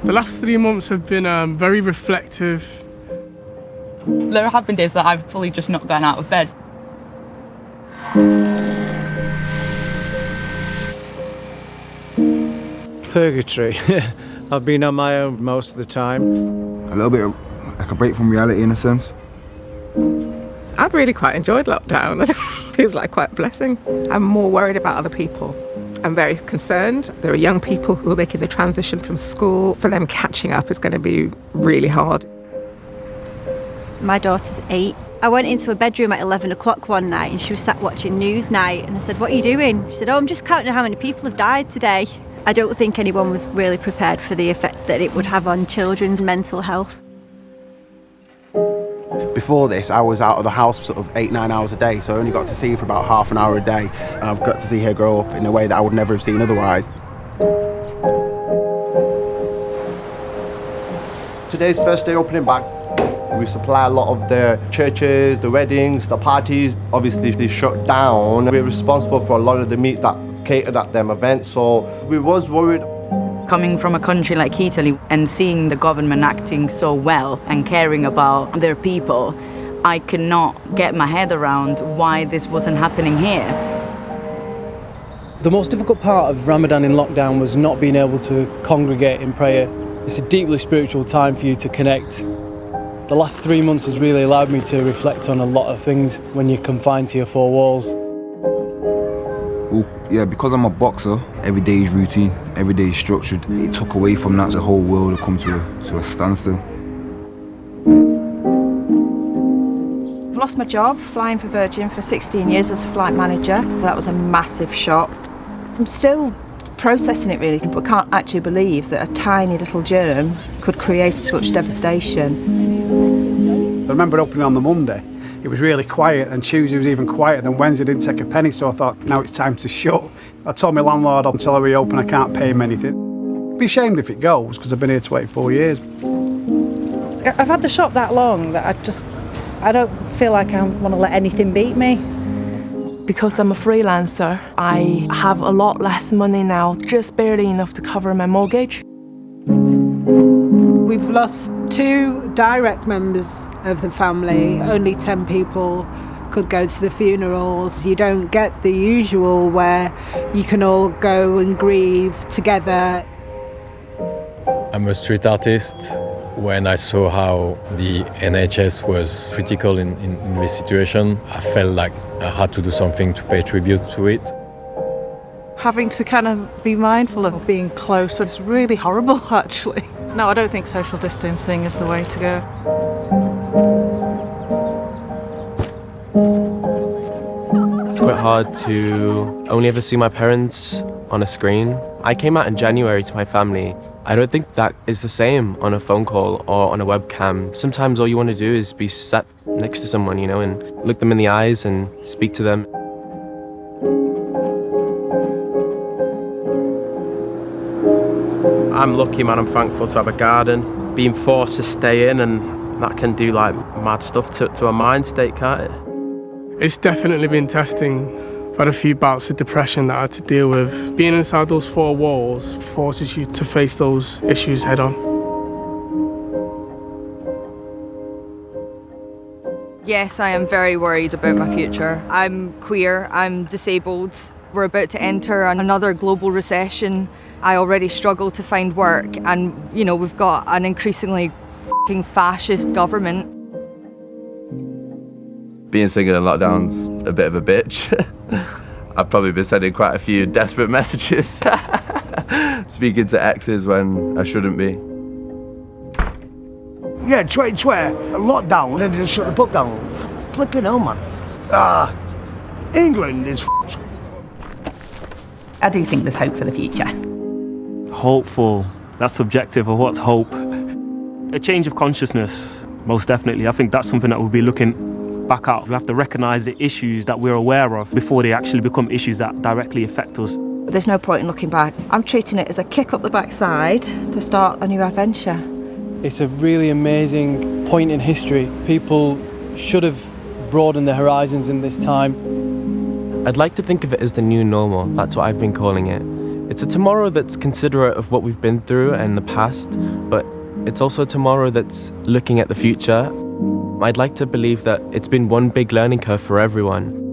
The last 3 months have been very reflective. There have been days that I've fully just not gone out of bed. Purgatory. I've been on my own most of the time. A little bit of, like a break from reality in a sense. I've really quite enjoyed lockdown. It feels like quite a blessing. I'm more worried about other people. I'm very concerned. There are young people who are making the transition from school. For them, catching up is going to be really hard. My daughter's 8. I went into her bedroom at 11 o'clock one night and she was sat watching Newsnight, and I said, "What are you doing?" She said, "Oh, I'm just counting how many people have died today." I don't think anyone was really prepared for the effect that it would have on children's mental health. Before this, I was out of the house sort of 8-9 hours a day, so I only got to see her for about half an hour a day. And I've got to see her grow up in a way that I would never have seen otherwise. Today's first day opening back. We supply a lot of the churches, the weddings, the parties. Obviously, if they shut down, we're responsible for a lot of the meat that's catered at them events, so we was worried. Coming from a country like Italy and seeing the government acting so well and caring about their people, I cannot get my head around why this wasn't happening here. The most difficult part of Ramadan in lockdown was not being able to congregate in prayer. It's a deeply spiritual time for you to connect. The last 3 months has really allowed me to reflect on a lot of things when you're confined to your 4 walls. Well, yeah, because I'm a boxer, every day is routine, every day is structured. It took away from that, the whole world had come to a standstill. I've lost my job flying for Virgin for 16 years as a flight manager. That was a massive shock. I'm still processing it really, but can't actually believe that a tiny little germ could create such devastation. I remember opening on the Monday. It was really quiet, and Tuesday was even quieter than Wednesday. Didn't take a penny, so I thought, now it's time to shut. I told my landlord until I reopen I can't pay him anything. I'd be ashamed if it goes, because I've been here 24 years. I've had the shop that long that I don't feel like I want to let anything beat me. Because I'm a freelancer, I have a lot less money now, just barely enough to cover my mortgage. We've lost 2 direct members of the family. Only 10 people could go to the funerals. You don't get the usual where you can all go and grieve together. I'm a street artist. When I saw how the NHS was critical in this situation, I felt like I had to do something to pay tribute to it. Having to kind of be mindful of being close, it's really horrible actually. No, I don't think social distancing is the way to go. It's quite hard to only ever see my parents on a screen. I came out in January to my family. I don't think that is the same on a phone call or on a webcam. Sometimes all you want to do is be sat next to someone, you know, and look them in the eyes and speak to them. I'm lucky, man. I'm thankful to have a garden. Being forced to stay in, and that can do like mad stuff to a mind state, can't it? It's definitely been testing. I've had a few bouts of depression that I had to deal with. Being inside those 4 walls forces you to face those issues head on. Yes, I am very worried about my future. I'm queer, I'm disabled. We're about to enter another global recession. I already struggle to find work, and you know, we've got an increasingly f***ing fascist government. Being single in lockdown's a bit of a bitch. I've probably been sending quite a few desperate messages, speaking to exes when I shouldn't be. Yeah, 2020, lockdown, then they just shut the book down. Flipping hell, man. England is f***ed. I do think there's hope for the future. Hopeful, that's subjective of what's hope. A change of consciousness, most definitely. I think that's something that we'll be looking back at. We have to recognise the issues that we're aware of before they actually become issues that directly affect us. There's no point in looking back. I'm treating it as a kick up the backside to start a new adventure. It's a really amazing point in history. People should have broadened their horizons in this time. I'd like to think of it as the new normal. That's what I've been calling it. It's a tomorrow that's considerate of what we've been through and the past, but it's also a tomorrow that's looking at the future. I'd like to believe that it's been one big learning curve for everyone.